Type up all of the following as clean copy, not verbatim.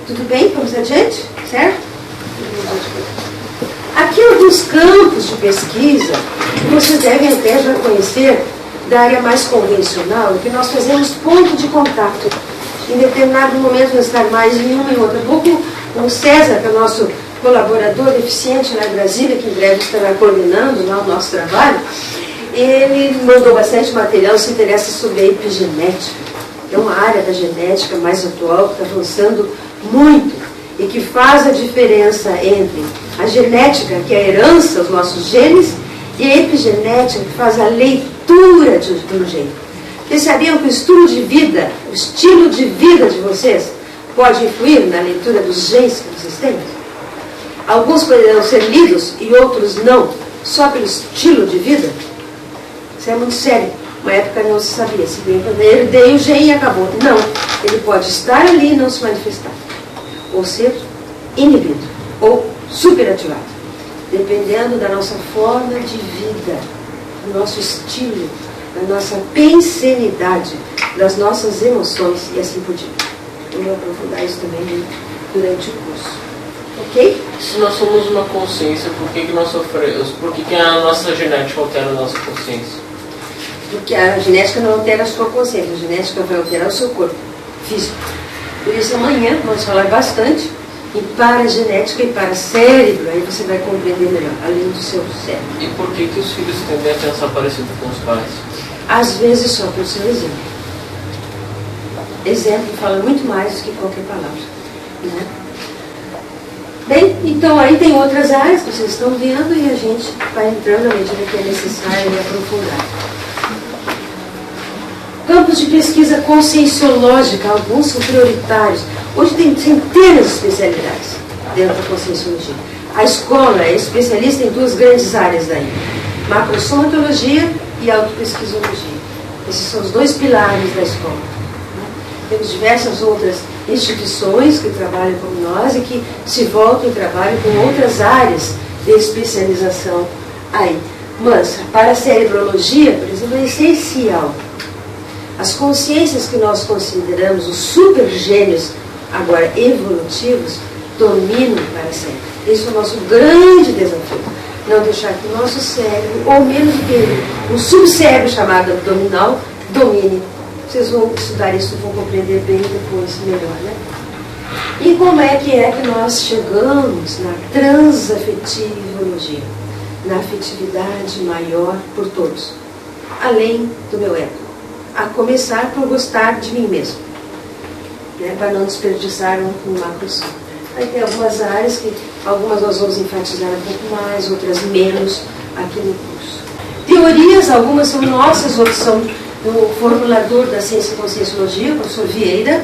Tudo bem? Vamos adiante? Certo? Aqui alguns campos de pesquisa que vocês devem até já conhecer da área mais convencional, que nós fazemos ponto de contato. Em determinado momento vamos estar mais em uma e outra. Pouco o César, que é o nosso colaborador eficiente lá em Brasília, que em breve estará coordenando lá o nosso trabalho, ele mandou bastante material, se interessa sobre a epigenética. É uma área da genética mais atual, que está avançando muito e que faz a diferença entre a genética, que é a herança, os nossos genes, e a epigenética, que faz a leitura do gene. Vocês sabiam que o estilo de vida de vocês pode influir na leitura dos genes que vocês têm? Alguns poderão ser lidos e outros não, só pelo estilo de vida? Isso é muito sério. Uma época não se sabia, se bem quando ele deu o gene e acabou. Não, ele pode estar ali e não se manifestar. Ou ser inibido, ou superativado, dependendo da nossa forma de vida, do nosso estilo, da nossa pensenidade, das nossas emoções e assim por diante. Eu vou aprofundar isso também durante o curso. Ok? Se nós somos uma consciência, por que nós sofremos? Por que a nossa genética altera a nossa consciência? Porque a genética não altera a sua consciência, a genética vai alterar o seu corpo físico. Por isso amanhã vamos falar bastante em paragenética e paracérebro, aí você vai compreender melhor, além do seu cérebro. E por que os filhos tendem a pensar parecido com os pais? Às vezes só pelo seu exemplo. Exemplo fala muito mais do que qualquer palavra. Né? Bem, então aí tem outras áreas que vocês estão vendo e a gente vai entrando à medida que é necessário e aprofundar. Campos de pesquisa conscienciológica, alguns são prioritários. Hoje tem centenas de especialidades dentro da conscienciologia. A escola é especialista em duas grandes áreas daí: macrosomatologia e autopesquisologia. Esses são os dois pilares da escola. Temos diversas outras instituições que trabalham como nós e que se voltam e trabalham com outras áreas de especialização aí. Mas a paracerebrologia, por exemplo, é essencial. As consciências que nós consideramos os supergênios, agora evolutivos, dominam o paracérebro. Esse é o nosso grande desafio. Não deixar que o nosso cérebro, ou menos que o subcérebro chamado abdominal, domine. Vocês vão estudar isso, vão compreender bem depois, melhor, né? E como é que nós chegamos na transafetivologia, na afetividade maior por todos, além do meu ego? A começar por gostar de mim mesmo, né, para não desperdiçar um macro-som. Aí tem algumas áreas que, algumas nós vamos enfatizar um pouco mais, outras menos aqui no curso. Teorias, algumas são nossas, outras são do formulador da ciência e conscienciologia, o professor Vieira,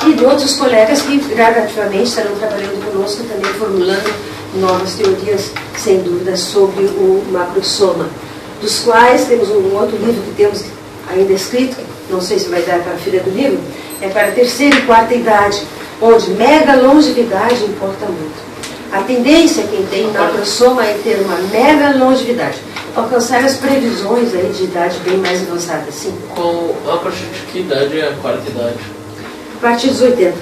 e de outros colegas que gradativamente estarão trabalhando conosco também, formulando novas teorias, sem dúvida, sobre o macrosoma, dos quais temos um outro livro que temos ainda escrito, não sei se vai dar para a filha do livro, é para a terceira e quarta idade, onde mega longevidade importa muito. A tendência, quem tem macrosoma, é ter uma mega longevidade, alcançar as previsões aí de idade bem mais avançada, sim. A partir de que idade é a quarta idade? A partir dos 80.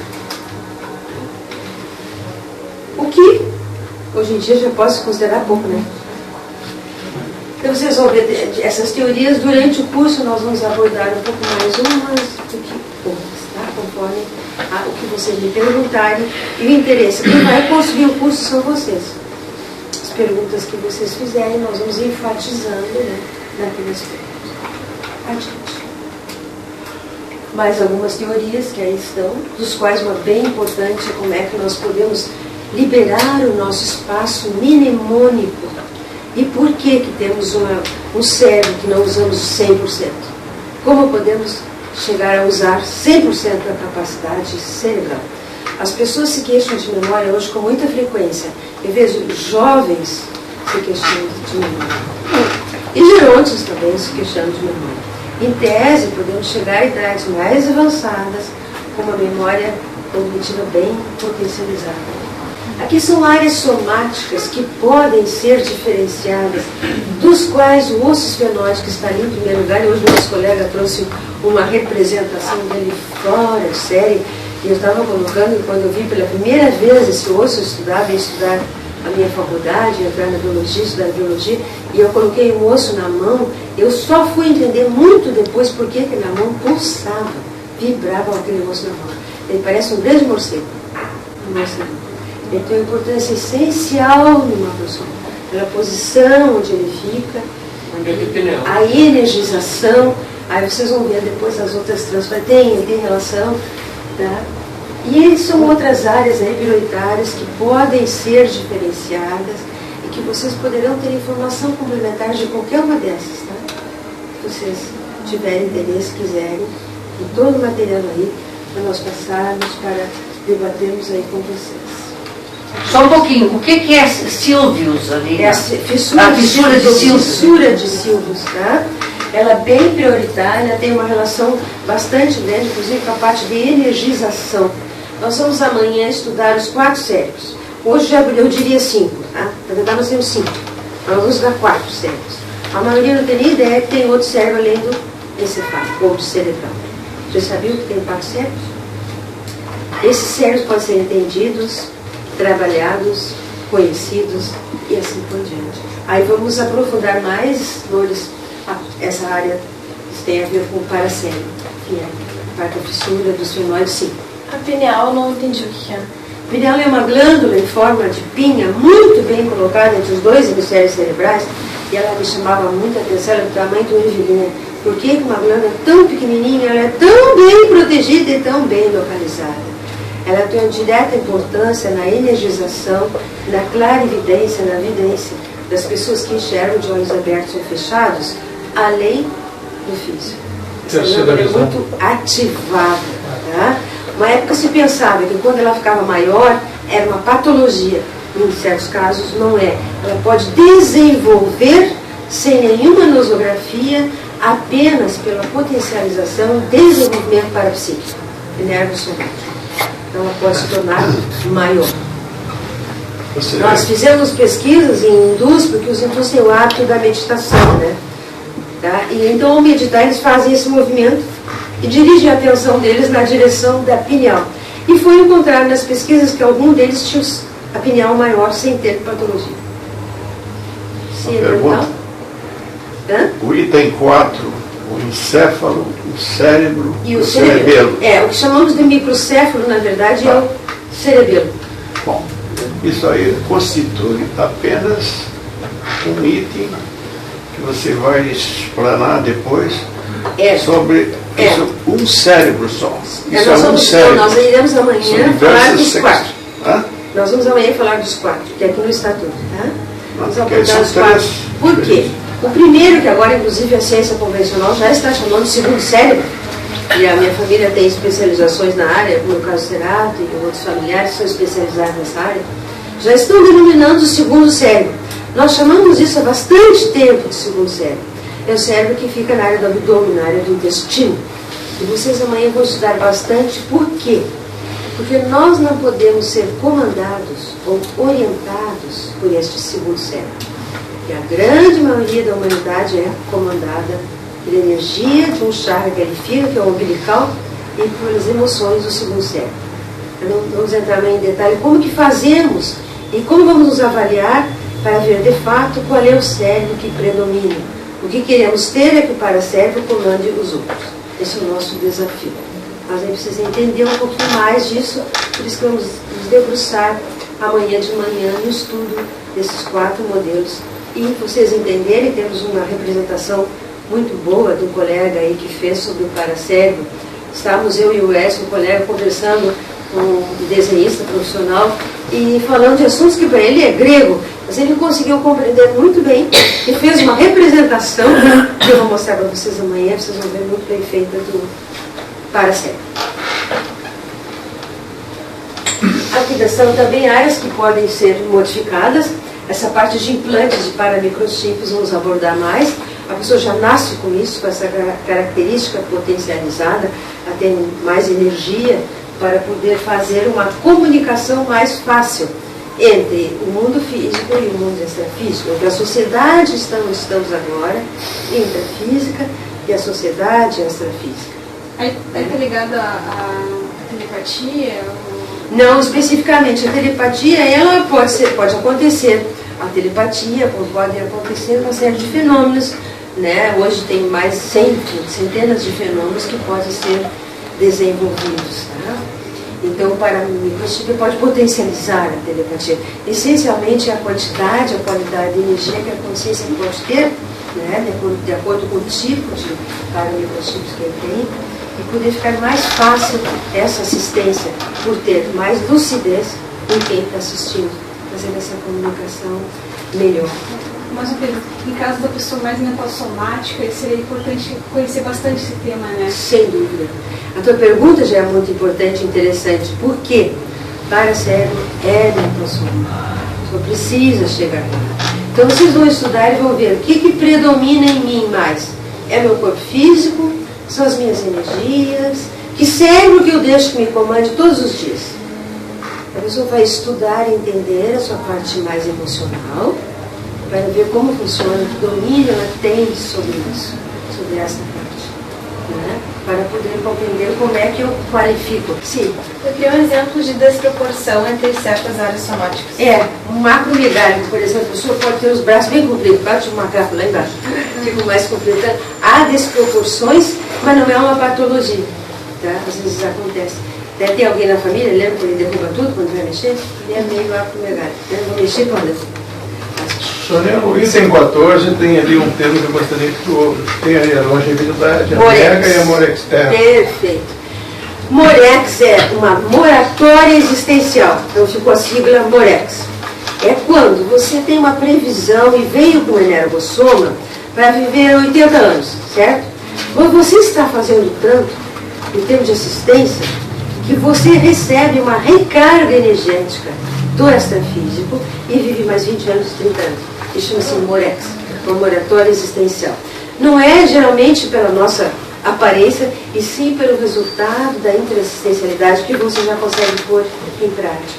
O que, hoje em dia, já pode se considerar pouco, né? Então vocês vão ver essas teorias durante o curso, nós vamos abordar um pouco mais umas do que outras, tá? Conforme o que vocês me perguntarem e o interesse. Quem vai construir o curso são vocês. As perguntas que vocês fizerem, nós vamos enfatizando, né, naquele aspecto. Adiante. Mais algumas teorias que aí estão, dos quais uma bem importante é como é que nós podemos liberar o nosso espaço mnemônico. E por que temos um cérebro que não usamos 100%? Como podemos chegar a usar 100% da capacidade cerebral? As pessoas se queixam de memória hoje com muita frequência. Eu vejo jovens se queixando de memória. E gerontes também se queixando de memória. Em tese, podemos chegar a idades mais avançadas com uma memória cognitiva bem potencializada. Aqui são áreas somáticas que podem ser diferenciadas, dos quais o osso esfenóide, que está ali em primeiro lugar, e hoje o nosso colega trouxe uma representação dele fora de série, E eu estava colocando, quando eu vi pela primeira vez esse osso, eu estudava, ia estudar a minha faculdade, entrar na biologia, estudar biologia, e eu coloquei um osso na mão, eu só fui entender muito depois por que na mão pulsava, vibrava aquele osso na mão. Ele parece um grande morcego. Ele tem uma importância essencial numa pessoa, pela posição onde ele fica, a energização. Aí vocês vão ver depois as outras transferências, tem relação, tá? E são outras áreas aí prioritárias que podem ser diferenciadas e que vocês poderão ter informação complementar de qualquer uma dessas, tá? Se vocês tiverem interesse, quiserem, tem todo o material aí para nós passarmos, para debatermos aí com vocês. Só um pouquinho, o que é Silvius ali? É a fissura de Silvius, tá? Ela é bem prioritária, tem uma relação bastante grande, inclusive com a parte de energização. Nós vamos amanhã estudar os 4 cérebros. Hoje já eu diria 5, tá? Na verdade nós temos 5. Nós vamos estudar 4 cérebros. A maioria não tem nem ideia que tem outro cérebro além do encefálico, ou do cerebral. Você sabia que tem 4 cérebros? Esses cérebros podem ser entendidos, trabalhados, conhecidos e assim por diante. Aí vamos aprofundar mais, Loures, essa área que tem a ver com o paracérebro, que é a parte da fissura do esfenoide 5. A pineal, não entendi o que é. A pineal é uma glândula em forma de pinha, muito bem colocada entre os 2 hemisférios cerebrais, e ela me chamava muita atenção, ela é do tamanho do ervilhinha. Por que uma glândula tão pequenininha, ela é tão bem protegida e tão bem localizada? Ela tem uma direta importância na energização, na clarividência, na vidência das pessoas que enxergam de olhos abertos ou fechados, além do físico. Essa glândula é muito ativada. Tá? Uma época se pensava que quando ela ficava maior, era uma patologia. Em certos casos, não é. Ela pode desenvolver, sem nenhuma nosografia, apenas pela potencialização, desenvolvimento parapsíquico e nervo-somático. Então ela pode se tornar maior. Nós fizemos pesquisas em hindus, porque os hindus têm o hábito da meditação, né? Tá? E então ao meditar eles fazem esse movimento e dirigem a atenção deles na direção da pineal. E foi encontrado nas pesquisas que algum deles tinha a pineal maior sem ter patologia. Sim, então? O item 4, o encéfalo, o cérebro e o cerebelo. O que chamamos de microcéfalo, na verdade, é o cerebelo. Bom, isso aí constitui apenas um item que você vai explanar depois sobre isso, um cérebro só. Isso é um cérebro. Nós iremos amanhã falar dos 4. Nós vamos amanhã falar dos 4, que é aqui no Estatuto. Tá? Vamos abordar os 4. Por quê? O primeiro, que agora inclusive a ciência convencional já está chamando de segundo cérebro, e a minha família tem especializações na área, como o caso Cerato e outros familiares que são especializados nessa área, já estão denominando o segundo cérebro. Nós chamamos isso há bastante tempo de segundo cérebro. É o cérebro que fica na área do abdômen, na área do intestino. E vocês amanhã vão estudar bastante por quê? Porque nós não podemos ser comandados ou orientados por este segundo cérebro. E a grande maioria da humanidade é comandada pela energia de um chakra que ele fica, que é o umbilical, e pelas emoções do segundo cérebro. Então, vamos entrar em detalhe como que fazemos e como vamos nos avaliar para ver de fato qual é o cérebro que predomina. O que queremos ter é que o paracérebro comande os outros. Esse é o nosso desafio. Mas aí precisa entender um pouquinho mais disso, por isso que vamos nos debruçar amanhã de manhã no estudo desses 4 modelos. E vocês entenderem, temos uma representação muito boa do colega aí que fez sobre o paracérebro. Estávamos eu e o Edson, um colega, conversando com um desenhista profissional e falando de assuntos que para ele é grego, mas ele conseguiu compreender muito bem e fez uma representação que eu vou mostrar para vocês amanhã, vocês vão ver muito bem feita do paracérebro. Aqui são também áreas que podem ser modificadas. Essa parte de implantes de paramicrochips vamos abordar mais. A pessoa já nasce com isso, com essa característica potencializada, ela tem mais energia para poder fazer uma comunicação mais fácil entre o mundo físico e o mundo extrafísico. Entre a sociedade estamos agora, entre a física e a sociedade extrafísica. Aí está ligado telepatia? Não especificamente. A telepatia, ela pode acontecer. A telepatia pode acontecer uma série de fenômenos, né? Hoje tem mais centenas de fenômenos que podem ser desenvolvidos. Tá? Então, para a microchip pode potencializar a telepatia. Essencialmente, a quantidade, a qualidade de energia que a consciência pode ter, né? De acordo com o tipo de microchips que ele tem, e poder ficar mais fácil essa assistência, por ter mais lucidez com quem está assistindo, fazendo essa comunicação melhor. Mas em caso da pessoa mais mental somática, seria importante conhecer bastante esse tema, né? Sem dúvida. A tua pergunta já é muito importante e interessante. Por quê? Para cérebro é mental somático. Só precisa chegar lá. Então vocês vão estudar e vão ver o que predomina em mim mais. É meu corpo físico? São as minhas energias? Que cérebro que eu deixo que me comande todos os dias? A pessoa vai estudar e entender a sua parte mais emocional, para ver como funciona, que domínio ela tem sobre isso, sobre essa parte, né? Para poder compreender como é que eu qualifico. Sim. Eu queria um exemplo de desproporção entre certas áreas somáticas. Um macromegálico, por exemplo, a pessoa pode ter os braços bem compridos, bate um macaco lá embaixo, fica mais comprido. Há desproporções, mas não é uma patologia, tá? Às vezes acontece. Deve ter alguém na família, lembra que ele derruba tudo quando vai mexer? Ele é meio macromegálico, né? Vou mexer quando? Sônia, no item 14 tem ali um termo que eu gostaria que tu tem ali a longevidade, a mega e a Morex. Perfeito. Morex é uma moratória existencial, então ficou a sigla Morex. É quando você tem uma previsão e veio com o energossoma para viver 80 anos, certo? Quando você está fazendo tanto, em termos de assistência, que você recebe uma recarga energética do extrafísico e vive mais 20 anos, 30 anos. Isso chama-se Morex, uma moratória existencial. Não é geralmente pela nossa aparência, e sim pelo resultado da interassistencialidade que você já consegue pôr em prática.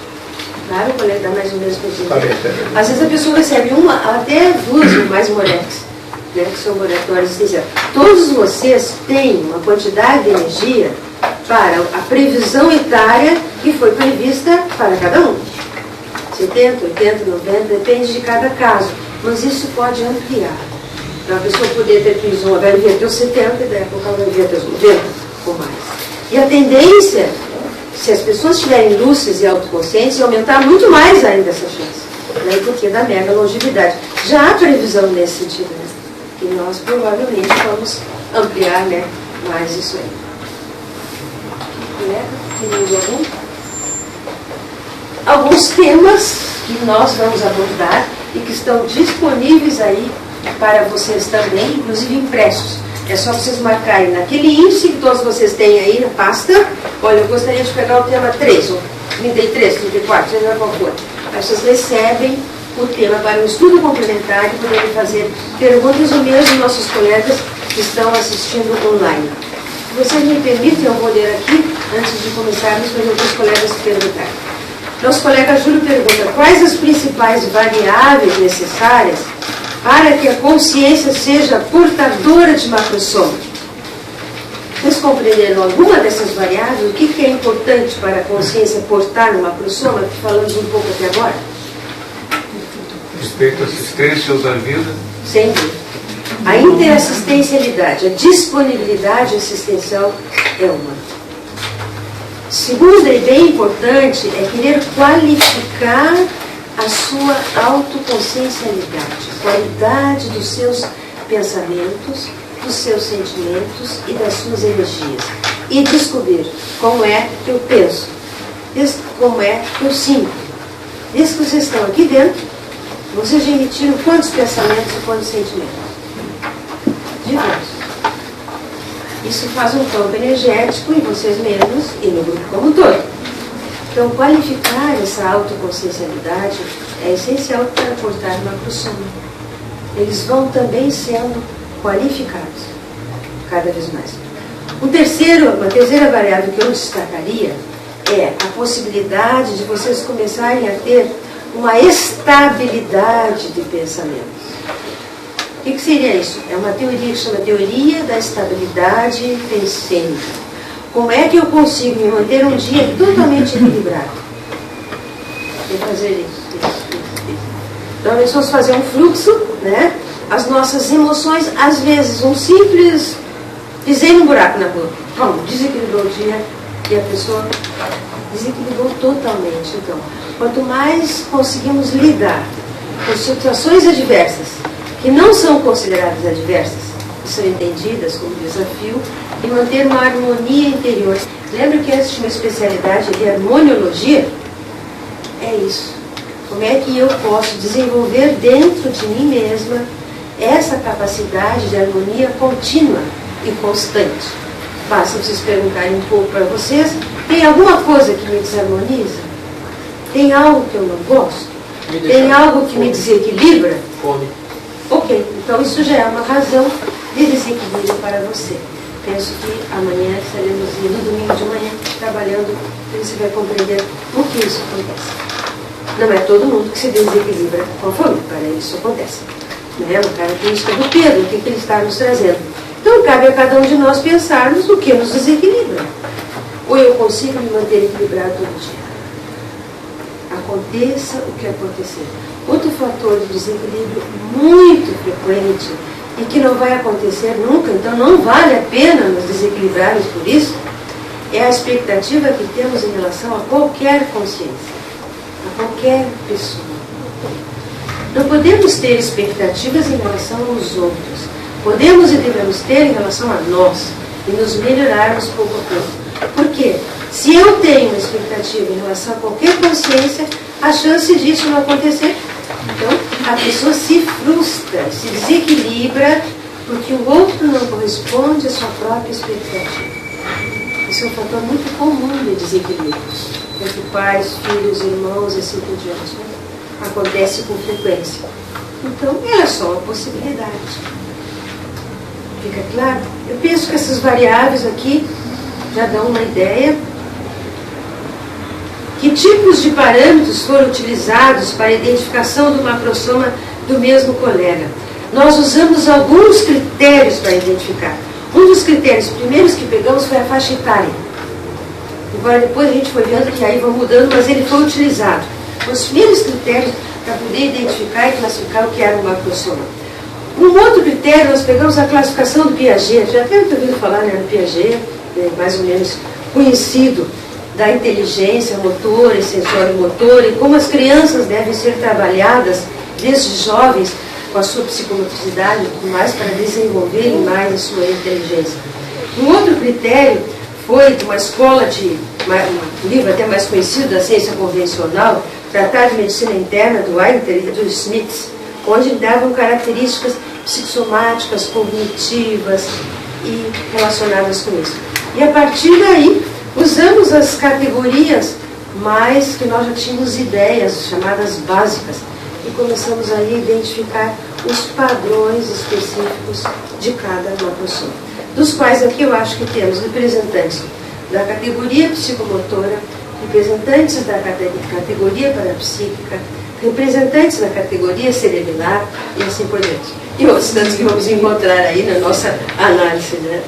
Claro, o colega dá mais ou menos para você. Às vezes a pessoa recebe uma, até duas ou mais Morex, né, que são moratórias existenciais. Todos vocês têm uma quantidade de energia para a previsão etária que foi prevista para cada um. 70, 80, 90, depende de cada caso. Mas isso pode ampliar. Para a pessoa poder ter previsão, vai viver até os 70 e daí a pouco ela vai viver até os 90 ou mais. E a tendência, se as pessoas estiverem lúcidas e autoconscientes, é aumentar muito mais ainda essa chance. Né? Porque da mega longevidade. Já há previsão nesse sentido, né? E nós provavelmente vamos ampliar, né, mais isso aí. Tem alguns temas que nós vamos abordar e que estão disponíveis aí para vocês também, inclusive impressos. É só vocês marcarem naquele índice que todos vocês têm aí na pasta. Olha, eu gostaria de pegar o tema 3, ou 33, 34, seja qual for. Aí vocês recebem o tema para um estudo complementar e poderem fazer perguntas ou mesmo nossos colegas que estão assistindo online. Se vocês me permitem, eu vou ler aqui, antes de começarmos, para outros colegas perguntarem. Nosso colega Júlio pergunta: quais as principais variáveis necessárias para que a consciência seja portadora de macrosoma? Vocês compreenderam alguma dessas variáveis? O que é importante para a consciência portar no macrosoma, que falamos um pouco até agora? Respeito à assistência da vida. Sem dúvida. A interassistencialidade, a disponibilidade assistencial é uma. Segunda e bem importante é querer qualificar a sua autoconsciencialidade, a qualidade dos seus pensamentos, dos seus sentimentos e das suas energias. E descobrir como é que eu penso, como é que eu sinto. Desde que vocês estão aqui dentro, vocês já emitiram quantos pensamentos e quantos sentimentos? Diversos. Isso faz um campo energético em vocês mesmos e no grupo como um todo. Então, qualificar essa autoconsciencialidade é essencial para portar uma macrosoma. Eles vão também sendo qualificados cada vez mais. Uma terceira variável que eu destacaria é a possibilidade de vocês começarem a ter uma estabilidade de pensamentos. O que seria isso? É uma teoria que chama teoria da estabilidade pensênica. Como é que eu consigo me manter um dia totalmente equilibrado? Tem que fazer isso. Então, nós vamos fazer um fluxo, né? As nossas emoções, às vezes, um simples pisei num buraco na rua, desequilibrou o dia e a pessoa desequilibrou totalmente. Então, quanto mais conseguimos lidar com situações adversas, que não são consideradas adversas, que são entendidas como desafio, e manter uma harmonia interior. Lembra que antes tinha uma especialidade de harmoniologia? É isso. Como é que eu posso desenvolver dentro de mim mesma essa capacidade de harmonia contínua e constante? Basta vocês perguntarem um pouco para vocês, tem alguma coisa que me desarmoniza? Tem algo que eu não gosto? Tem algo que me desequilibra? Fome. Ok, então isso já é uma razão de desequilíbrio para você. Penso que amanhã estaremos no domingo de manhã trabalhando e você vai compreender o que isso acontece. Não é todo mundo que se desequilibra com a fome, para ele isso acontece. Não é uma característica do Pedro, o que ele está nos trazendo. Então cabe a cada um de nós pensarmos o que nos desequilibra. Ou eu consigo me manter equilibrado todo dia. Aconteça o que acontecer. Outro fator de desequilíbrio muito frequente e que não vai acontecer nunca, então não vale a pena nos desequilibrarmos por isso, é a expectativa que temos em relação a qualquer consciência, a qualquer pessoa. Não podemos ter expectativas em relação aos outros. Podemos e devemos ter em relação a nós e nos melhorarmos pouco a pouco. Por quê? Se eu tenho uma expectativa em relação a qualquer consciência, a chance disso não acontecer. Então, a pessoa se frustra, se desequilibra, porque o outro não corresponde à sua própria expectativa. Isso é um fator muito comum de desequilíbrios entre pais, filhos, irmãos e assim por diante. Né? Acontece com frequência. Então, é só uma possibilidade. Fica claro? Eu penso que essas variáveis aqui já dão uma ideia. Que tipos de parâmetros foram utilizados para a identificação do macrosoma do mesmo colega? Nós usamos alguns critérios para identificar. Um dos critérios primeiros que pegamos foi a faixa etária. Agora depois a gente foi vendo que aí vai mudando, mas ele foi utilizado. Os primeiros critérios para poder identificar e classificar o que era um macrosoma. Um outro critério, nós pegamos a classificação do Piaget. Já deve ter ouvido falar, né, no Piaget, mais ou menos conhecido, da inteligência motora e sensório-motora e como as crianças devem ser trabalhadas desde jovens com a sua psicomotricidade e tudo mais para desenvolverem mais a sua inteligência. Um outro critério foi de uma escola um livro até mais conhecido da ciência convencional, Tratado de Medicina Interna, do Winter e do Smith, onde davam características psicossomáticas, cognitivas e relacionadas com isso. E a partir daí, usamos as categorias mais que nós já tínhamos ideias, chamadas básicas, e começamos aí a identificar os padrões específicos de cada macrosoma, dos quais aqui eu acho que temos representantes da categoria psicomotora, representantes da categoria parapsíquica, representantes da categoria cerebelar e assim por diante. E outros tantos que vamos encontrar aí na nossa análise, né?